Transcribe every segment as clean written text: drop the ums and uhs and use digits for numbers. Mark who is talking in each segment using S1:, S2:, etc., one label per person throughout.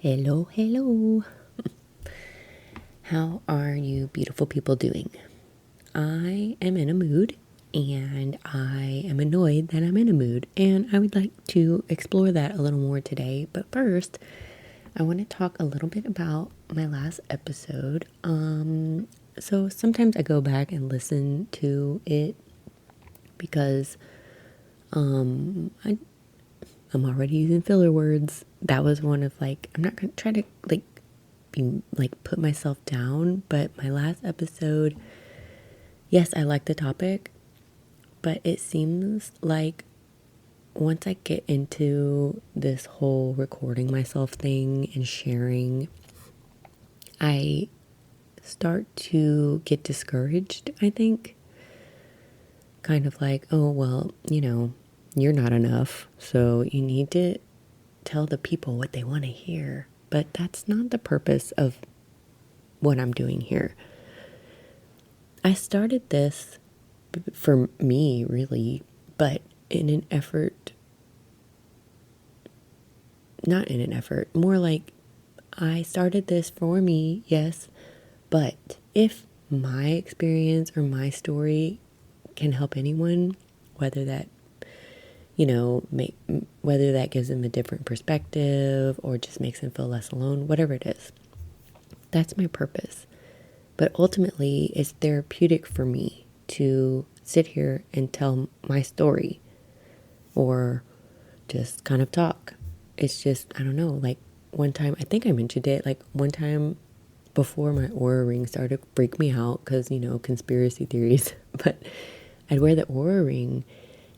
S1: Hello, hello. How are you beautiful people doing? I am in a mood and I am annoyed that I'm in a mood, and I would like to explore that a little more today. But first, I want to talk a little bit about my last episode. So sometimes I go back and listen to it because I'm already using filler words. That was one of I'm not gonna try to be put myself down, but my last episode, yes, I like the topic, but it seems like once I get into this whole recording myself thing and sharing, I start to get discouraged, I think. Kind of like, oh, well, you're not enough, so you need to tell the people what they want to hear. But that's not the purpose of what I'm doing here. I started this for me, really, but not in an effort, more like I started this for me, yes, but if my experience or my story can help anyone, whether that whether that gives them a different perspective or just makes them feel less alone, whatever it is, that's my purpose. But ultimately, it's therapeutic for me to sit here and tell my story or just kind of talk. It's just, I don't know, one time, I think I mentioned it, one time before my Aura ring started to freak me out because, conspiracy theories, but I'd wear the Aura ring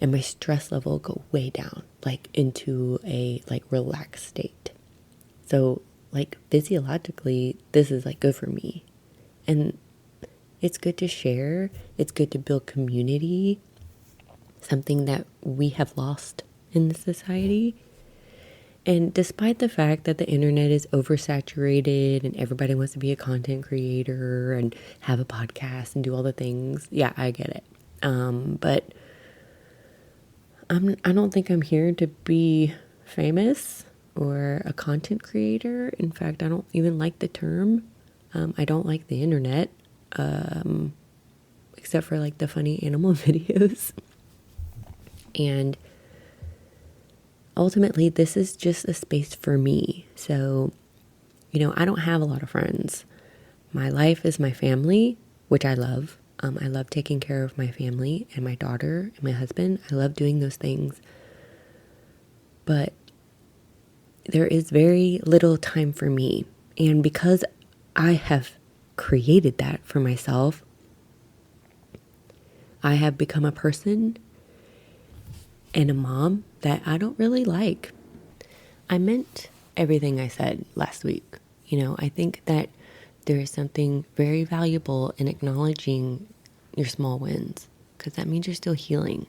S1: and my stress level go way down, into a relaxed state. So physiologically, this is good for me. And it's good to share. It's good to build community, something that we have lost in the society. And despite the fact that the internet is oversaturated and everybody wants to be a content creator and have a podcast and do all the things, yeah, I get it. But I don't think I'm here to be famous or a content creator. In fact, I don't even like the term. I don't like the internet, except for the funny animal videos. And ultimately, this is just a space for me. So, I don't have a lot of friends. My life is my family, which I love. I love taking care of my family and my daughter and my husband. I love doing those things. But there is very little time for me. And because I have created that for myself, I have become a person and a mom that I don't really like. I meant everything I said last week. I think that there is something very valuable in acknowledging your small wins, because that means you're still healing.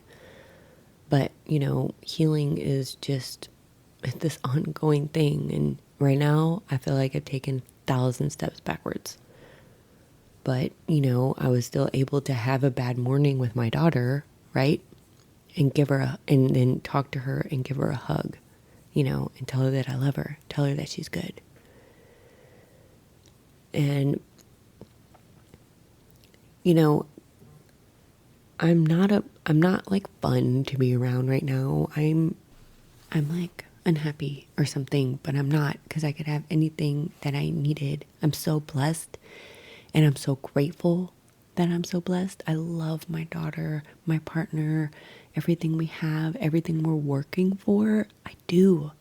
S1: But, healing is just this ongoing thing. And right now, I feel like I've taken 1,000 steps backwards. But, I was still able to have a bad morning with my daughter, right? And and then talk to her and give her a hug, and tell her that I love her, tell her that she's good. And, I'm not fun to be around right now. I'm unhappy or something, but I'm not, because I could have anything that I needed. I'm so blessed, and I'm so grateful that I'm so blessed. I love my daughter, my partner, everything we have, everything we're working for. I do.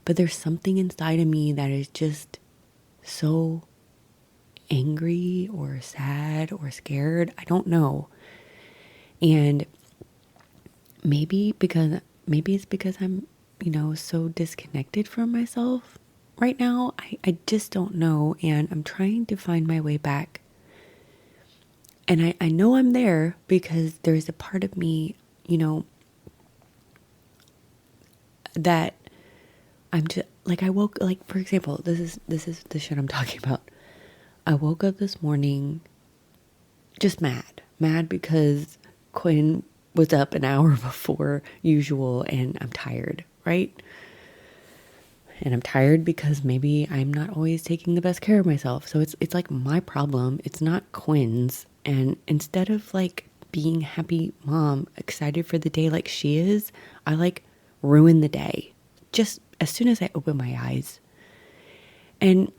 S1: But there's something inside of me that is just so angry or sad or scared. I don't know. And maybe it's because I'm, so disconnected from myself right now. I just don't know. And I'm trying to find my way back. And I know I'm there because there's a part of me, that I'm just I woke, for example, this is the shit I'm talking about. I woke up this morning just mad because Quinn was up an hour before usual and I'm tired, right? And I'm tired because maybe I'm not always taking the best care of myself. So it's like my problem. It's not Quinn's. And instead of like being happy mom, excited for the day like she is, I like ruin the day just as soon as I open my eyes. And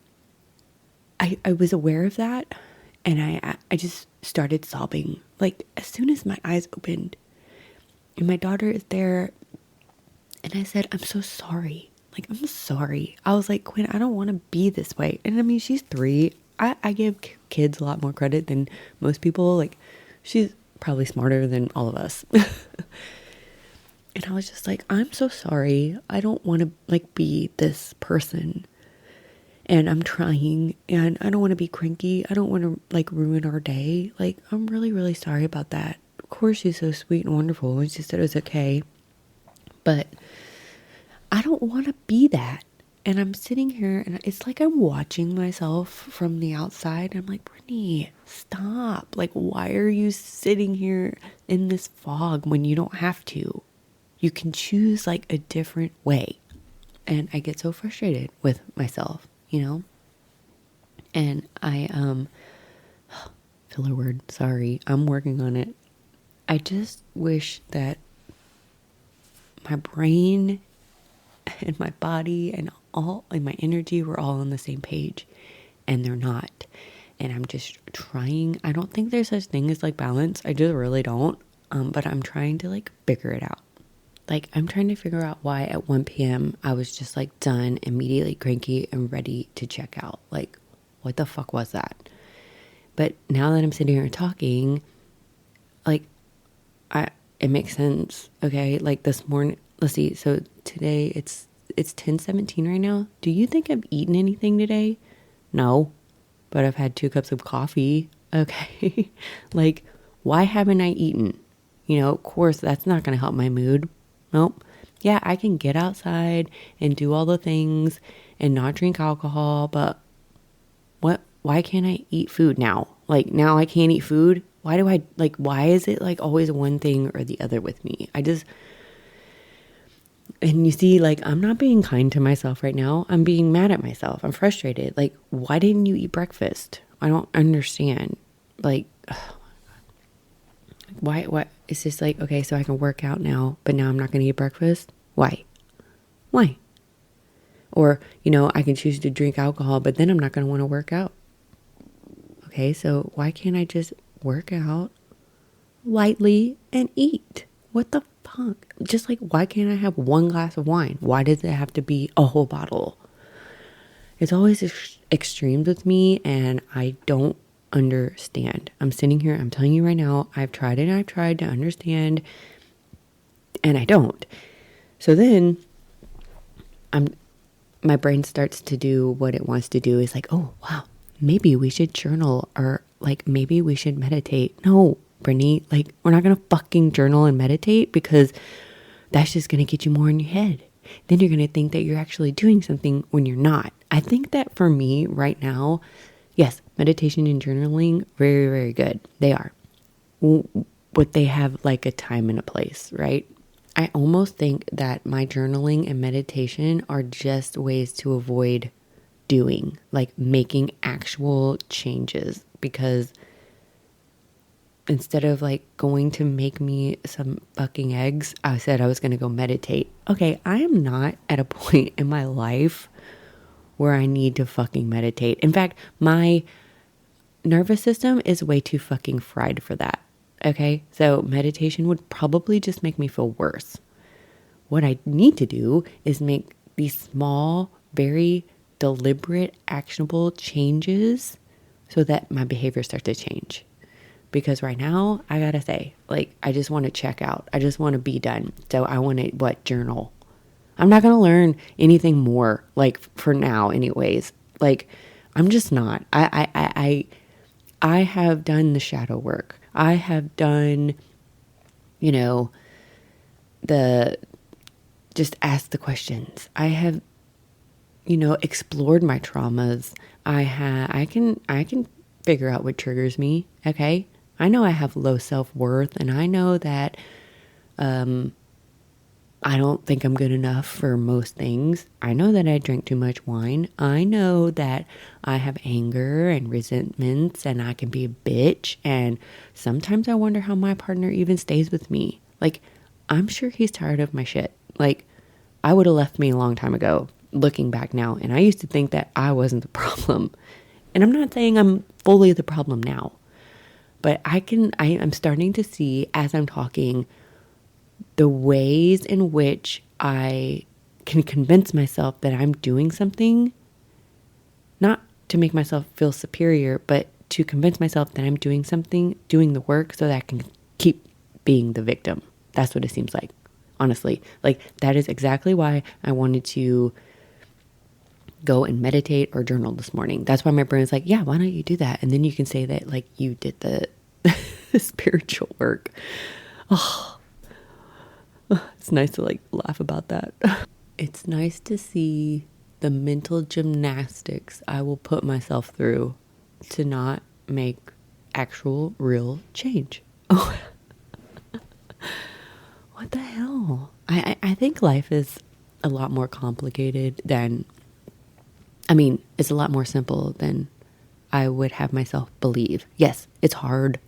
S1: I was aware of that, and I just started sobbing. Like as soon as my eyes opened, and my daughter is there, and I said, "I'm so sorry. Like I'm sorry." I was like, "Quinn, I don't want to be this way." And I mean, she's 3. I give kids a lot more credit than most people. Like she's probably smarter than all of us. And I was just like, "I'm so sorry. I don't want to like be this person." And I'm trying, and I don't want to be cranky. I don't want to like ruin our day. Like, I'm really, really sorry about that. Of course, she's so sweet and wonderful, and she said it was okay. But I don't want to be that. And I'm sitting here, and it's like I'm watching myself from the outside. I'm like, Brittany, stop. Like, why are you sitting here in this fog when you don't have to? You can choose like a different way. And I get so frustrated with myself. And I, filler word, sorry, I'm working on it. I just wish that my brain and my body and my energy were all on the same page, and they're not. And I'm just trying. I don't think there's such thing as like balance. I just really don't. But I'm trying to like figure it out. Like, I'm trying to figure out why at 1 p.m. I was just like done, immediately cranky and ready to check out. Like, what the fuck was that? But now that I'm sitting here talking, like, it makes sense. Okay. Like this morning, let's see. So today it's 10:17 right now. Do you think I've eaten anything today? No, but I've had 2 cups of coffee. Okay. Like, why haven't I eaten? Of course, that's not going to help my mood. Nope. Yeah, I can get outside and do all the things and not drink alcohol, but why can't I eat food now? Like now I can't eat food. Why is it like always one thing or the other with me? And you see, like, I'm not being kind to myself right now. I'm being mad at myself. I'm frustrated. Like, why didn't you eat breakfast? I don't understand. Like, why? It's just like, okay, so I can work out now, but now I'm not going to eat breakfast. Why? Or, I can choose to drink alcohol, but then I'm not going to want to work out. Okay, so why can't I just work out lightly and eat? What the fuck? Just like, why can't I have 1 glass of wine? Why does it have to be a whole bottle? It's always extremes with me, and I don't understand. I'm sitting here, I'm telling you right now, I've tried to understand, and I don't. So then my brain starts to do what it wants to do. It's like, oh wow, maybe we should journal, or like maybe we should meditate. No, Brittany, like we're not gonna fucking journal and meditate, because that's just gonna get you more in your head. Then you're gonna think that you're actually doing something when you're not. I think that for me right now, yes, meditation and journaling, very, very good. They are. But they have like a time and a place, right? I almost think that my journaling and meditation are just ways to avoid doing, like making actual changes, because instead of like going to make me some fucking eggs, I said I was going to go meditate. Okay, I am not at a point in my life where I need to fucking meditate. In fact, my nervous system is way too fucking fried for that. Okay, so meditation would probably just make me feel worse. What I need to do is make these small, very deliberate, actionable changes so that my behavior starts to change. Because right now, I gotta say, like, I just want to check out. I just want to be done. So I want to, journal. I'm not going to learn anything more, like, for now anyways. Like, I'm just not. I have done the shadow work. I have done, just ask the questions. I have, explored my traumas. I can figure out what triggers me. Okay. I know I have low self-worth, and I know that, I don't think I'm good enough for most things. I know that I drink too much wine. I know that I have anger and resentments and I can be a bitch. And sometimes I wonder how my partner even stays with me. Like, I'm sure he's tired of my shit. Like, I would have left me a long time ago, looking back now. And I used to think that I wasn't the problem. And I'm not saying I'm fully the problem now. But I'm starting to see as I'm talking the ways in which I can convince myself that I'm doing something, not to make myself feel superior, but to convince myself that I'm doing something, doing the work so that I can keep being the victim. That's what it seems like, honestly. Like, that is exactly why I wanted to go and meditate or journal this morning. That's why my brain is like, yeah, why don't you do that? And then you can say that, like, you did the spiritual work. Oh, it's nice to like laugh about that. It's nice to see the mental gymnastics I will put myself through to not make actual real change. Oh, what the hell? I think life is a lot more complicated than, it's a lot more simple than I would have myself believe. Yes, it's hard,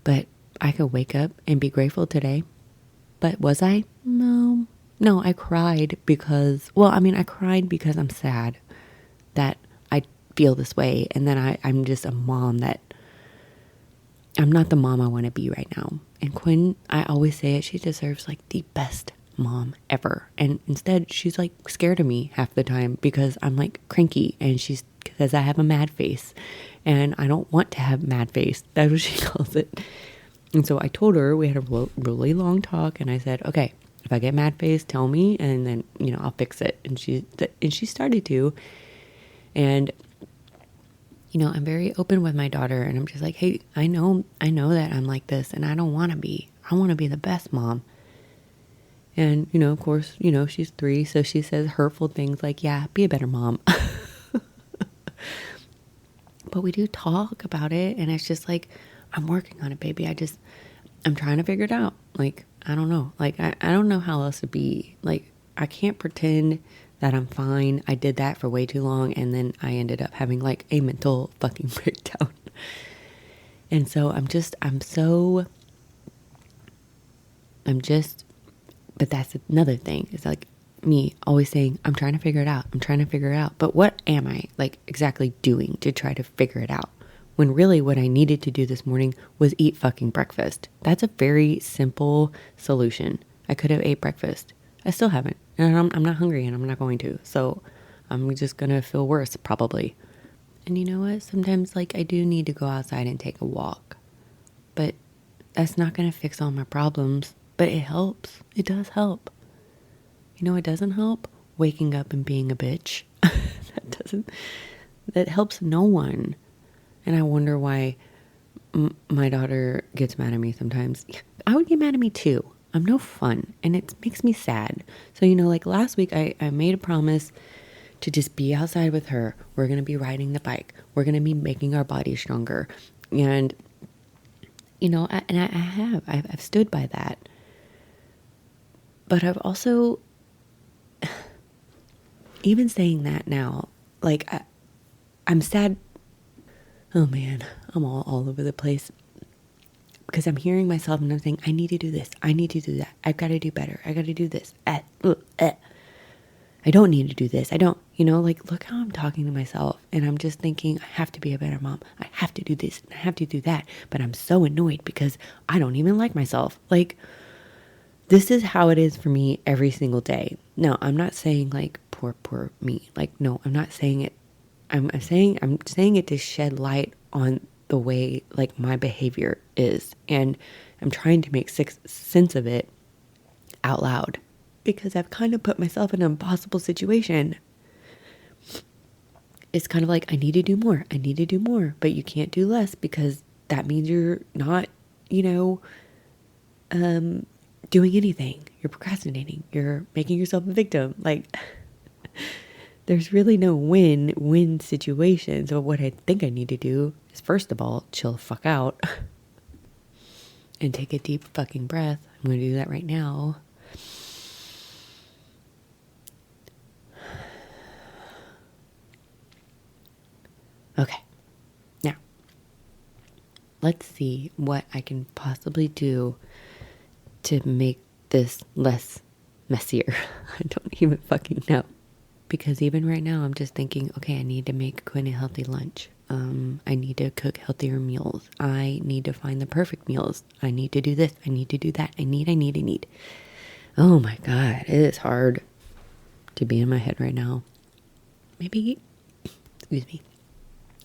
S1: but I could wake up and be grateful today. But was I? No, I cried because, I cried because I'm sad that I feel this way. And then I'm just a mom that, I'm not the mom I want to be right now. And Quinn, I always say it, she deserves like the best mom ever. And instead, she's like scared of me half the time because I'm like cranky and because I have a mad face. And I don't want to have mad face. That's what she calls it. And so I told her, we had a really long talk, and I said, okay, if I get mad face, tell me, and then, I'll fix it. And she started to. And, I'm very open with my daughter, and I'm just like, hey, I know that I'm like this, and I don't want to be. I want to be the best mom. And, of course, she's 3, so she says hurtful things like, yeah, be a better mom. But we do talk about it, and it's just like, I'm working on it, baby. I'm trying to figure it out. Like, I don't know. Like, I don't know how else to be. Like, I can't pretend that I'm fine. I did that for way too long, and then I ended up having like a mental fucking breakdown. And so but that's another thing. It's like me always saying, I'm trying to figure it out. I'm trying to figure it out. But what am I like exactly doing to try to figure it out? When really what I needed to do this morning was eat fucking breakfast. That's a very simple solution. I could have ate breakfast. I still haven't. And I'm not hungry and I'm not going to. So I'm just going to feel worse probably. And you know what? Sometimes like I do need to go outside and take a walk. But that's not going to fix all my problems. But it helps. It does help. It doesn't help? Waking up and being a bitch. That helps no one. And I wonder why my daughter gets mad at me sometimes. I would get mad at me too. I'm no fun. And it makes me sad. So, like last week, I made a promise to just be outside with her. We're going to be riding the bike. We're going to be making our bodies stronger. And, I've stood by that. But I've also, even saying that now, like I'm sad. Oh man, I'm all over the place because I'm hearing myself and I'm saying, I need to do this. I need to do that. I've got to do better. I got to do this. I don't need to do this. I don't, like, look how I'm talking to myself. And I'm just thinking, I have to be a better mom. I have to do this. I have to do that. But I'm so annoyed because I don't even like myself. Like, this is how it is for me every single day. No, I'm not saying like poor me. Like, no, I'm not saying it. I'm saying it to shed light on the way like my behavior is. And I'm trying to make sense of it out loud because I've kind of put myself in an impossible situation. It's kind of like, I need to do more. I need to do more, but you can't do less because that means you're not, doing anything. You're procrastinating. You're making yourself a victim. Like, there's really no win-win situation. So what I think I need to do is, first of all, chill the fuck out and take a deep fucking breath. I'm going to do that right now. Okay, now let's see what I can possibly do to make this less messier. I don't even fucking know. Because even right now, I'm just thinking, okay, I need to make Quinn a healthy lunch. I need to cook healthier meals. I need to find the perfect meals. I need to do this. I need to do that. I need. Oh my God, it is hard to be in my head right now. Maybe, excuse me,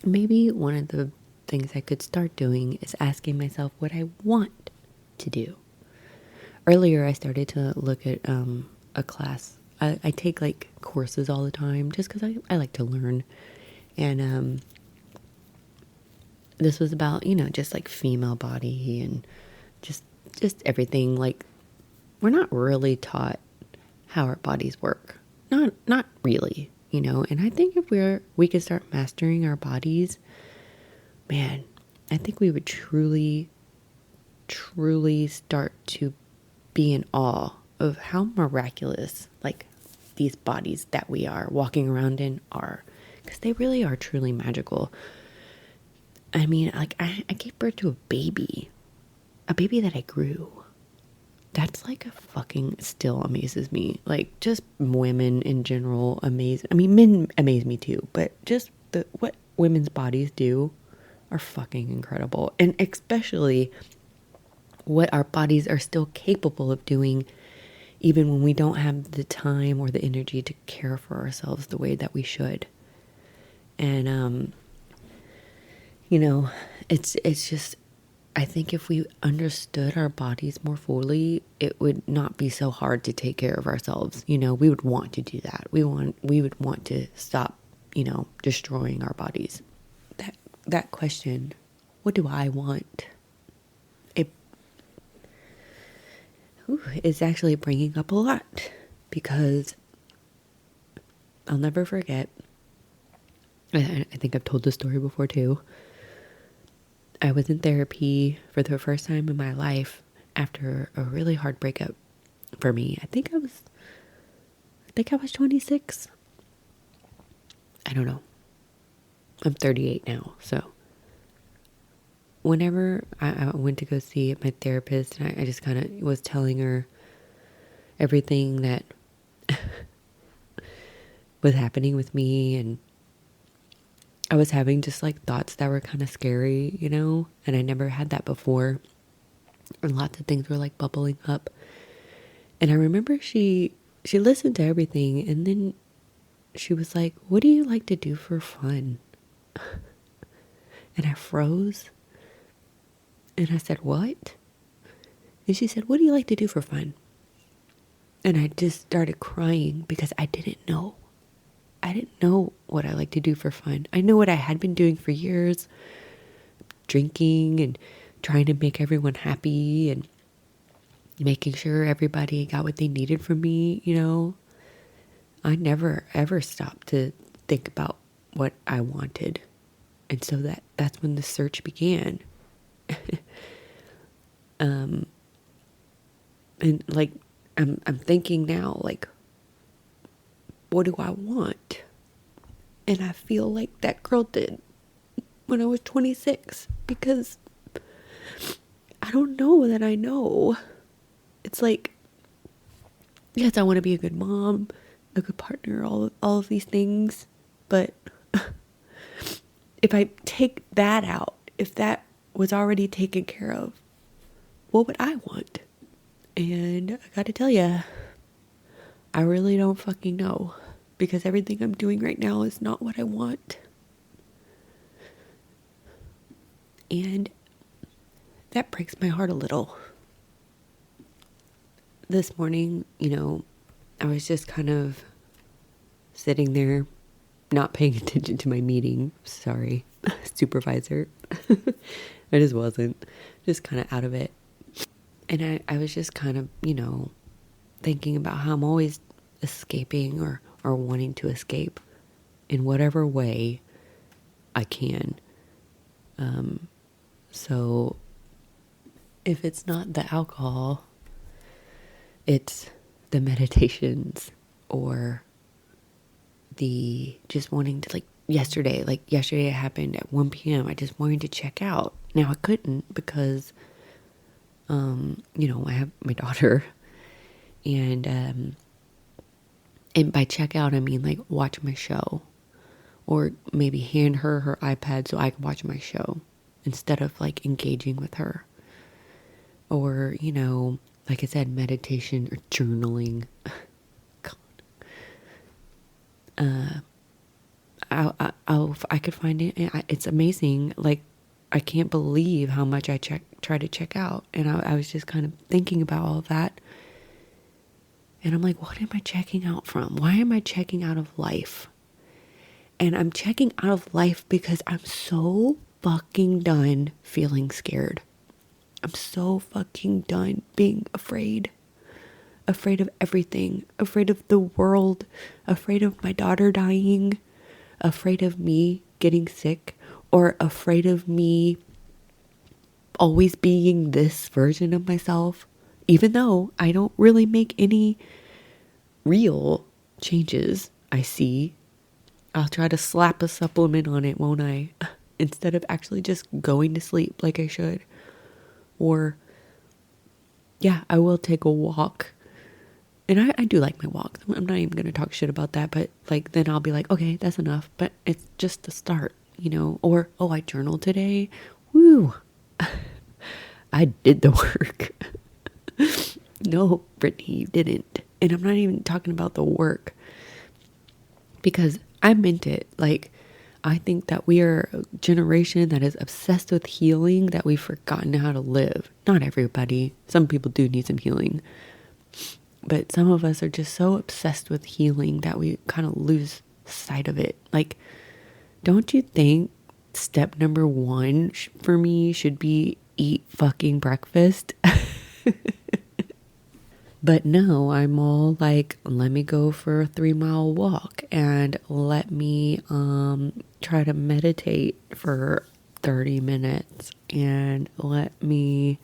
S1: maybe one of the things I could start doing is asking myself what I want to do. Earlier, I started to look at a class. I take like courses all the time just because I like to learn. And this was about, just like female body and just everything. Like, we're not really taught how our bodies work. Not really, And I think if we could start mastering our bodies, man, I think we would truly start to be in awe of how miraculous, like, these bodies that we are walking around in are, because they really are truly magical. I mean, like, I gave birth to a baby that I grew. That's like a fucking still amazes me. Like, just women in general amaze. I mean, men amaze me too, but just what women's bodies do are fucking incredible. And especially what our bodies are still capable of doing, even when we don't have the time or the energy to care for ourselves the way that we should. And, it's just, I think if we understood our bodies more fully, it would not be so hard to take care of ourselves. We would want to do that. We would want to stop, destroying our bodies. That question, what do I want? It's actually bringing up a lot, because I'll never forget. I think I've told this story before too. I was in therapy for the first time in my life after a really hard breakup for me. I think I was 26. I don't know. I'm 38 now, so whenever I went to go see my therapist, and I just kind of was telling her everything that was happening with me, and I was having just like thoughts that were kind of scary, and I never had that before, and lots of things were like bubbling up. And I remember she listened to everything, and then she was like, "What do you like to do for fun?" And I froze. And I said, "What?" And she said, "What do you like to do for fun?" And I just started crying because I didn't know. I didn't know what I like to do for fun. I know what I had been doing for years, drinking and trying to make everyone happy and making sure everybody got what they needed from me, I never ever stopped to think about what I wanted. And so that's when the search began. And like, I'm thinking now, like, what do I want? And I feel like that girl did when I was 26, because I don't know that I know. It's like, yes, I want to be a good mom, a good partner, all of these things. But if I take that out, if that was already taken care of, what would I want? And I gotta tell you, I really don't fucking know, because everything I'm doing right now is not what I want. And that breaks my heart a little. This morning, I was just kind of sitting there, not paying attention to my meeting. Sorry, supervisor. I just wasn't. Just kind of out of it. And I was just kind of, thinking about how I'm always escaping or wanting to escape in whatever way I can. So if it's not the alcohol, it's the meditations or the just wanting to like yesterday it happened at 1 p.m. I just wanted to check out. Now I couldn't because, I have my daughter, and by check out, I mean like watch my show, or maybe hand her iPad so I can watch my show instead of like engaging with her, or, like I said, meditation or journaling. I could find it. It's amazing. Like, I can't believe how much I try to check out. And I was just kind of thinking about all of that. And I'm like, what am I checking out from? Why am I checking out of life? And I'm checking out of life because I'm so fucking done feeling scared. I'm so fucking done being afraid. Afraid of everything. Afraid of the world. Afraid of my daughter dying. Afraid of me getting sick, or afraid of me always being this version of myself, even though I don't really make any real changes. I see. I'll try to slap a supplement on it, won't I? Instead of actually just going to sleep like I should. Or, yeah, I will take a walk. And I do like my walks. I'm not even going to talk shit about that. But like, then I'll be like, okay, that's enough. But it's just the start, Or, oh, I journaled today. Woo. I did the work. No, Brittany, you didn't. And I'm not even talking about the work. Because I meant it. Like, I think that we are a generation that is obsessed with healing, that we've forgotten how to live. Not everybody. Some people do need some healing. But some of us are just so obsessed with healing that we kind of lose sight of it. Like, don't you think step number 1 for me should be eat fucking breakfast? But no, I'm all like, let me go for a 3-mile walk and let me try to meditate for 30 minutes and let me,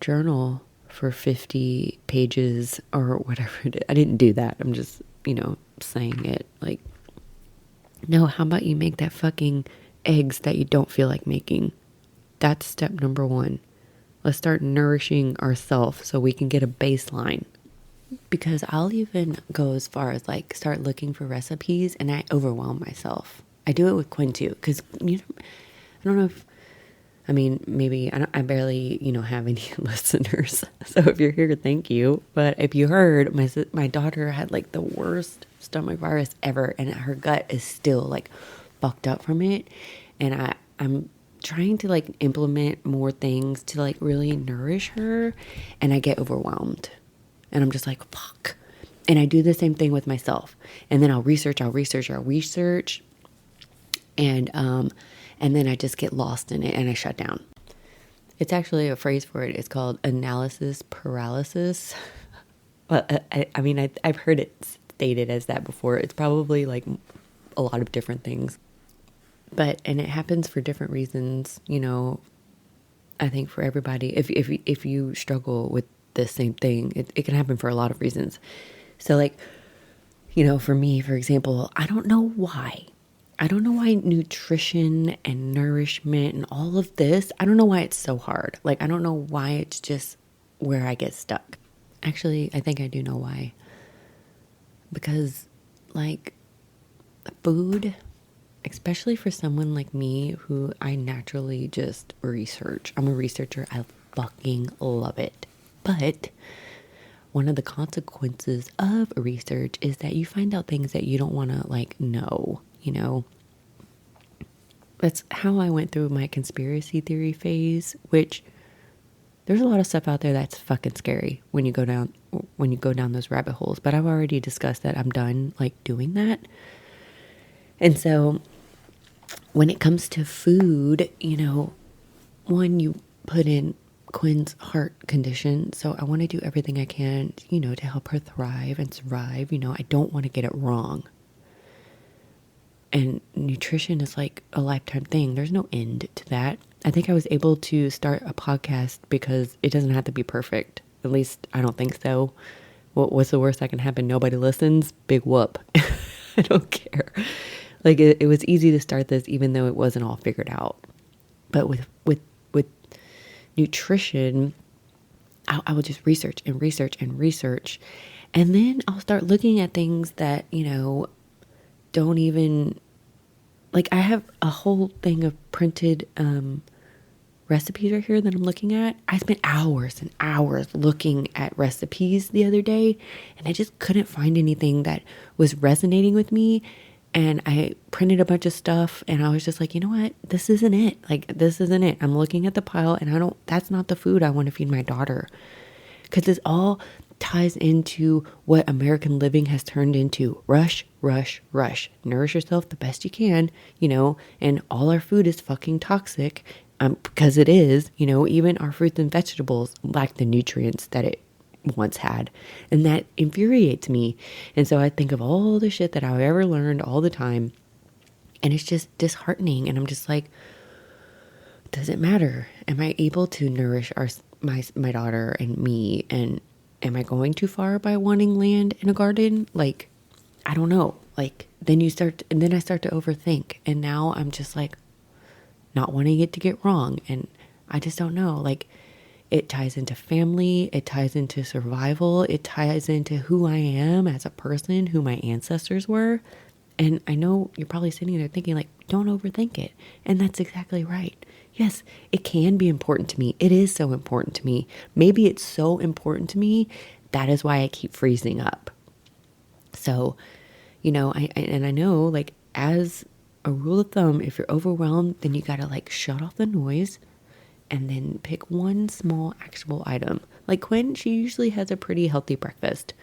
S1: journal for 50 pages or whatever it is. I didn't do that. I'm just, saying it. Like, no, how about you make that fucking eggs that you don't feel like making? That's step number 1. Let's start nourishing ourselves so we can get a baseline. Because I'll even go as far as like start looking for recipes and I overwhelm myself. I do it with Quinn too. Because, I don't know if, maybe I barely, have any listeners. So if you're here, thank you. But if you heard, my daughter had like the worst stomach virus ever, and her gut is still like fucked up from it. And I'm trying to like implement more things to like really nourish her, and I get overwhelmed, and I'm just like, fuck. And I do the same thing with myself, and then I'll research, and then I just get lost in it and I shut down. It's actually a phrase for it. It's called analysis paralysis. Well, I've heard it stated as that before. It's probably like a lot of different things. And it happens for different reasons, I think for everybody. If you struggle with the same thing, it can happen for a lot of reasons. So like, for me, for example, I don't know why nutrition and nourishment and all of this, I don't know why it's so hard. Like, I don't know why it's just where I get stuck. Actually, I think I do know why. Because, like, food, especially for someone like me who I naturally just research. I'm a researcher. I fucking love it. But one of the consequences of research is that you find out things that you don't want to, like, know. That's how I went through my conspiracy theory phase, which there's a lot of stuff out there that's fucking scary when you go down those rabbit holes. But I've already discussed that I'm done like doing that. And so when it comes to food, one, you put in Quinn's heart condition. So I want to do everything I can, to help her thrive and survive. I don't want to get it wrong. And nutrition is like a lifetime thing. There's no end to that. I think I was able to start a podcast because it doesn't have to be perfect. At least I don't think so. What's the worst that can happen? Nobody listens? Big whoop. I don't care. Like it was easy to start this even though it wasn't all figured out. But with nutrition, I will just research and research and research. And then I'll start looking at things that, don't even, like, I have a whole thing of printed recipes right here that I'm looking at. I spent hours and hours looking at recipes the other day, and I just couldn't find anything that was resonating with me. And I printed a bunch of stuff, and I was just like, you know what? This isn't it. Like, this isn't it. I'm looking at the pile, and that's not the food I want to feed my daughter. Because this all ties into what American living has turned into. Rush, rush, rush. Nourish yourself the best you can, and all our food is fucking toxic, because it is, even our fruits and vegetables lack the nutrients that it once had. And that infuriates me. And so I think of all the shit that I've ever learned all the time, and it's just disheartening. And I'm just like, does it matter? Am I able to nourish my daughter and me? And am I going too far by wanting land and a garden? Like, I don't know. Like, then I start to overthink. And now I'm just like not wanting it to get wrong. And I just don't know. Like, it ties into family. It ties into survival. It ties into who I am as a person, who my ancestors were. And I know you're probably sitting there thinking, like, don't overthink it. And that's exactly right. Yes, it can be important to me. It is so important to me. Maybe it's so important to me. That is why I keep freezing up. So, I know, like, as a rule of thumb, if you're overwhelmed, then you got to, like, shut off the noise and then pick one small actionable item. Like Quinn, she usually has a pretty healthy breakfast.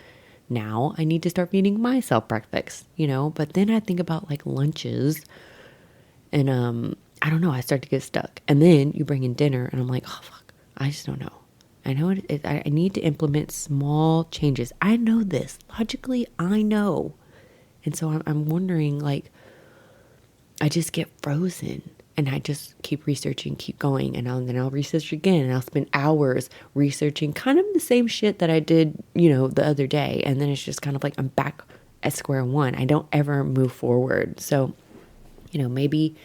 S1: Now I need to start feeding myself breakfast, but then I think about like lunches, and I don't know, I start to get stuck. And then you bring in dinner and I'm like, oh fuck, I just don't know. I know I need to implement small changes. I know this. Logically, I know. And so I'm wondering, like, I just get frozen. And I just keep researching, keep going. And then I'll research again. And I'll spend hours researching kind of the same shit that I did, the other day. And then it's just kind of like I'm back at square one. I don't ever move forward. So, maybe,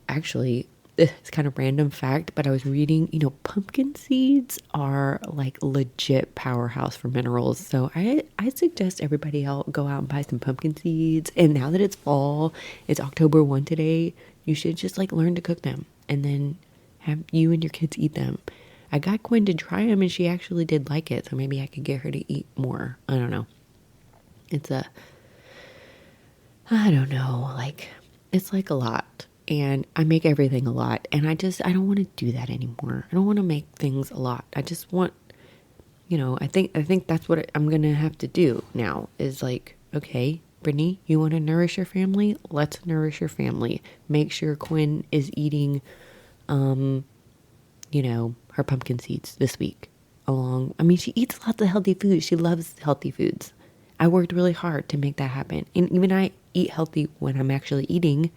S1: actually, it's kind of random fact, but I was reading, pumpkin seeds are like legit powerhouse for minerals. So I suggest everybody go out and buy some pumpkin seeds. And now that it's fall, it's October 1 today, you should just like learn to cook them and then have you and your kids eat them. I got Quinn to try them and she actually did like it. So maybe I could get her to eat more. I don't know. I don't know. Like, it's like a lot. And I make everything a lot. And I don't want to do that anymore. I don't want to make things a lot. I just want, I think that's what I'm going to have to do now is like, okay, Brittany, you want to nourish your family? Let's nourish your family. Make sure Quinn is eating, her pumpkin seeds this week. She eats lots of healthy food. She loves healthy foods. I worked really hard to make that happen. And even I eat healthy when I'm actually eating.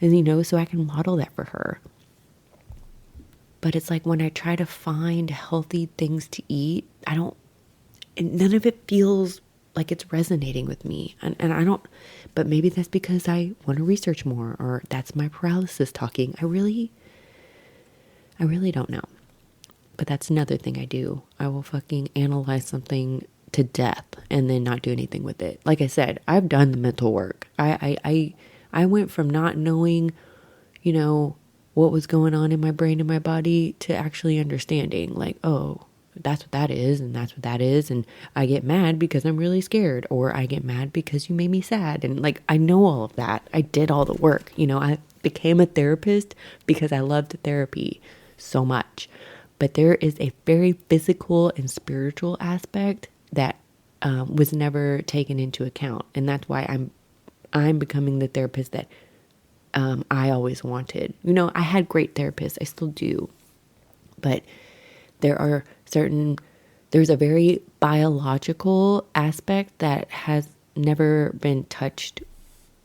S1: And, so I can model that for her. But it's like when I try to find healthy things to eat, none of it feels like it's resonating with me. And I don't, but maybe that's because I want to research more, or that's my paralysis talking. I really don't know. But that's another thing I do. I will fucking analyze something to death and then not do anything with it. Like I said, I've done the mental work. I went from not knowing, what was going on in my brain and my body to actually understanding, like, oh, that's what that is, and that's what that is. And I get mad because I'm really scared, or I get mad because you made me sad. And like, I know all of that. I did all the work. I became a therapist because I loved therapy so much. But there is a very physical and spiritual aspect that was never taken into account. And that's why I'm becoming the therapist that I always wanted. I had great therapists. I still do. But there's a very biological aspect that has never been touched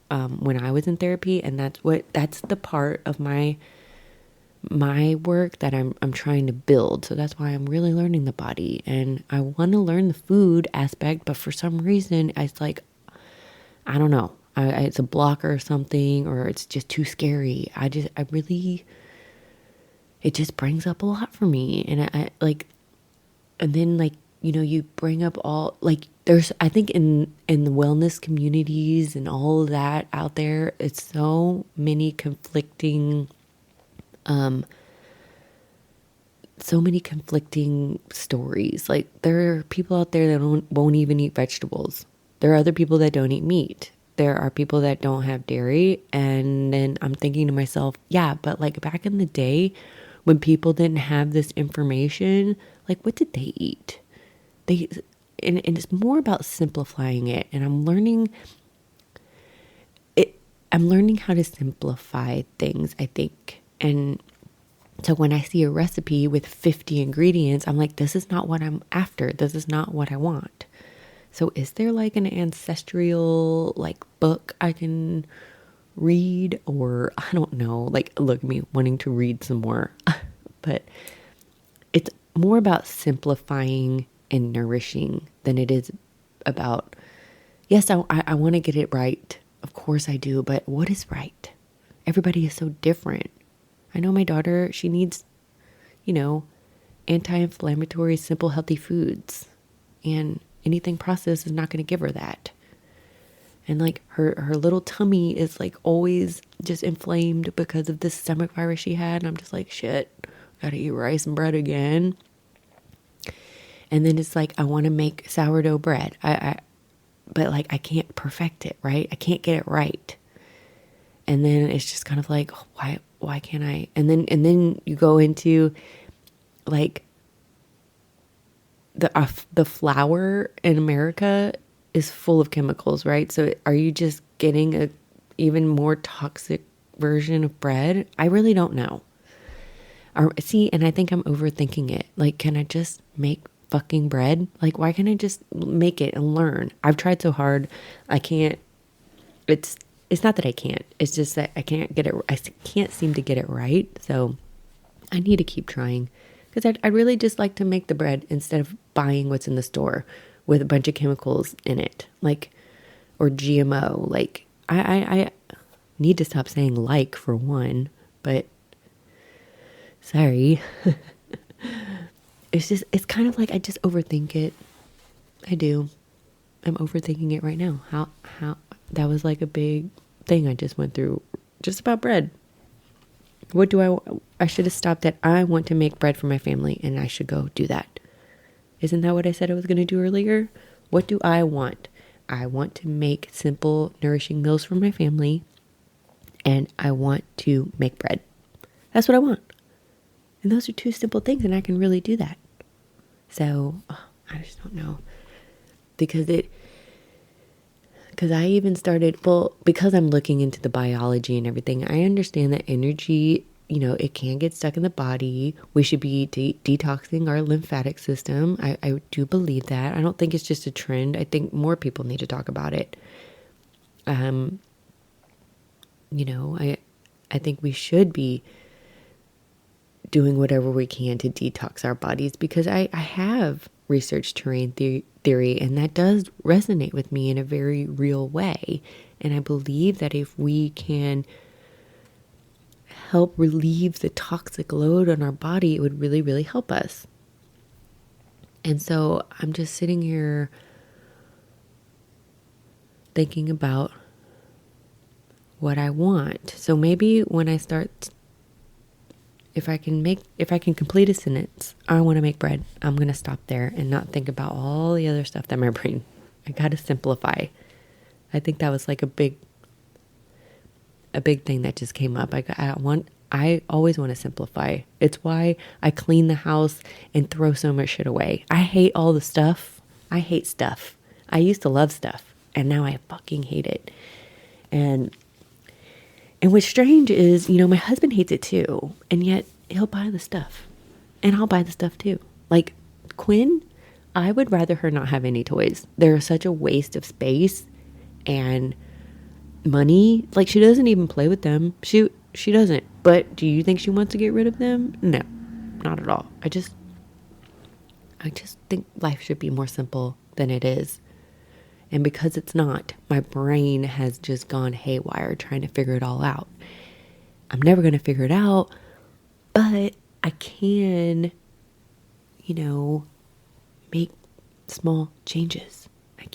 S1: when I was in therapy. And that's the part of my my work that I'm trying to build. So that's why I'm really learning the body, and I want to learn the food aspect, but for some reason it's like, I don't know, it's a blocker or something, or it's just too scary. I really, it just brings up a lot for me. And I like, and then like, you bring up all, like, there's, I think in the wellness communities and all of that out there, it's so many conflicting, stories. Like, there are people out there that won't even eat vegetables. There are other people that don't eat meat. There are people that don't have dairy. And then I'm thinking to myself, yeah, but like back in the day when people didn't have this information, like, what did they eat? And it's more about simplifying it. And I'm learning how to simplify things, I think. And so when I see a recipe with 50 ingredients, I'm like, this is not what I'm after. This is not what I want. So is there like an ancestral like book I can read, or I don't know, like, look at me wanting to read some more. But it's more about simplifying and nourishing than it is about, yes, I want to get it right. Of course I do. But what is right? Everybody is so different. I know my daughter, she needs, anti-inflammatory, simple, healthy foods. And anything processed is not going to give her that. And like her little tummy is like always just inflamed because of this stomach virus she had. And I'm just like, shit, gotta eat rice and bread again. And then it's like, I want to make sourdough bread. But like, I can't perfect it, right? I can't get it right. And then it's just kind of like, why can't I? And then you go into like the flour in America is full of chemicals, right? So are you just getting a even more toxic version of bread? I really don't know. See, and I think I'm overthinking it. Like, can I just make fucking bread? Like, why can't I just make it and learn? I've tried so hard. I can't. It's not that I can't. It's just that I can't get it. I can't seem to get it right. So I need to keep trying, because I'd really just like to make the bread instead of buying what's in the store with a bunch of chemicals in it, like, or GMO. Like, I need to stop saying like, for one, but sorry. It's kind of like I just overthink it. I do. I'm overthinking it right now. How that was like a big thing I just went through just about bread. What do I should have stopped at, I want to make bread for my family, and I should go do that. Isn't that what I said I was going to do earlier? What do I want? I want to make simple, nourishing meals for my family, and I want to make bread. That's what I want. And those are two simple things, and I can really do that. So, I just don't know. Because I even started, because I'm looking into the biology and everything, I understand that energy, it can get stuck in the body. We should be detoxing our lymphatic system. I do believe that. I don't think it's just a trend. I think more people need to talk about it. I think we should be doing whatever we can to detox our bodies, because I have researched terrain theory, and that does resonate with me in a very real way. And I believe that if we can help relieve the toxic load on our body, it would really, really help us. And so I'm just sitting here thinking about what I want. So maybe when I start, if I can complete a sentence, I want to make bread, I'm going to stop there and not think about all the other stuff that my brain, I got to simplify. I think that was like a big thing that just came up. I always want to simplify. It's why I clean the house and throw so much shit away. I hate all the stuff. I hate stuff. I used to love stuff, and now I fucking hate it. And what's strange is, my husband hates it too, and yet he'll buy the stuff, and I'll buy the stuff too. Like Quinn, I would rather her not have any toys. They're such a waste of space and money. Like, she doesn't even play with them. She she doesn't. But do you think she wants to get rid of them? No, not at all. I just think life should be more simple than it is. And because it's not, my brain has just gone haywire trying to figure it all out. I'm never going to figure it out, but I can, make small changes. I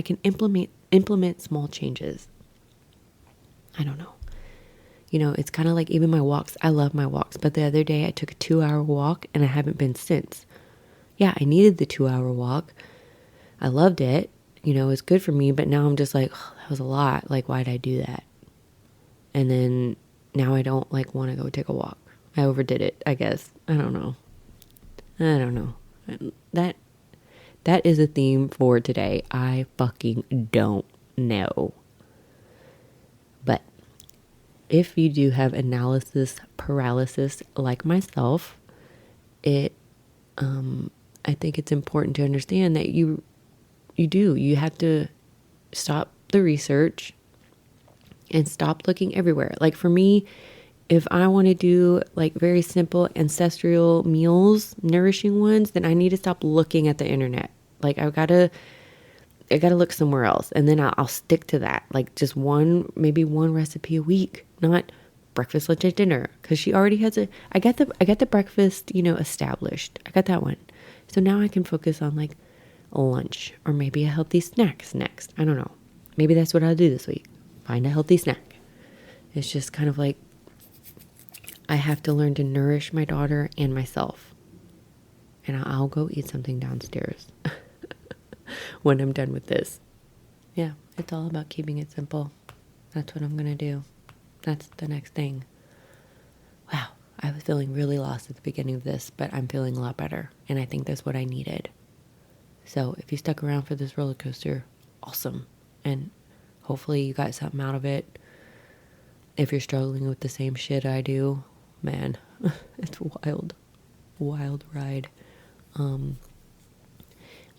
S1: can implement small changes. I don't know. It's kind of like even my walks. I love my walks, but the other day I took a 2-hour walk and I haven't been since. Yeah, I needed the 2-hour walk. I loved it. It's good for me, but now I'm just like, oh, that was a lot. Like, why did I do that? And then now I don't want to go take a walk. I overdid it, I guess. I don't know. That is a theme for today. I fucking don't know. But if you do have analysis paralysis like myself, I think it's important to understand that you have to stop the research and stop looking everywhere. Like for me, if I want to do very simple ancestral meals, nourishing ones, then I need to stop looking at the internet. I gotta look somewhere else, and then I'll stick to that. Just maybe one recipe a week, not breakfast, lunch, and dinner. Because she already has I got the breakfast, established. I got that one. So now I can focus on lunch or maybe a healthy snacks next. I don't know. Maybe that's what I'll do this week. Find a healthy snack. It's just kind of I have to learn to nourish my daughter and myself. And I'll go eat something downstairs when I'm done with this. Yeah, it's all about keeping it simple. That's what I'm going to do. That's the next thing. Wow, I was feeling really lost at the beginning of this, but I'm feeling a lot better. And I think that's what I needed. So if you stuck around for this roller coaster, awesome. And hopefully you got something out of it. If you're struggling with the same shit I do, man, it's a wild ride.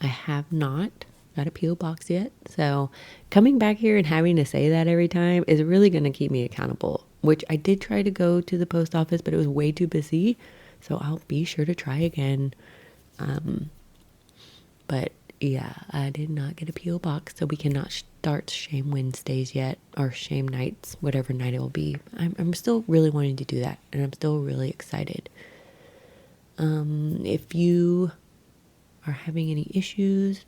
S1: I have not got a P.O. box yet. So coming back here and having to say that every time is really going to keep me accountable, which I did try to go to the post office, but it was way too busy. So I'll be sure to try again. But yeah, I did not get a P.O. box, so we cannot start Shame Wednesdays yet, or Shame Nights, whatever night it will be. I'm still really wanting to do that, and I'm still really excited. If you are having any issues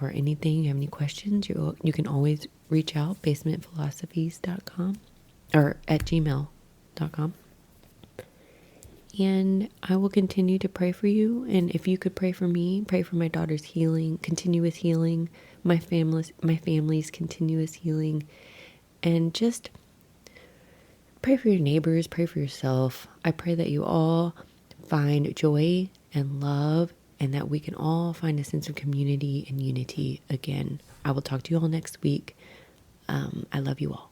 S1: or anything, you have any questions, you can always reach out, basementphilosophies.com or at gmail.com. And I will continue to pray for you. And if you could pray for me, pray for my daughter's healing, continuous healing, my family's continuous healing, and just pray for your neighbors, pray for yourself. I pray that you all find joy and love, and that we can all find a sense of community and unity again. I will talk to you all next week. I love you all.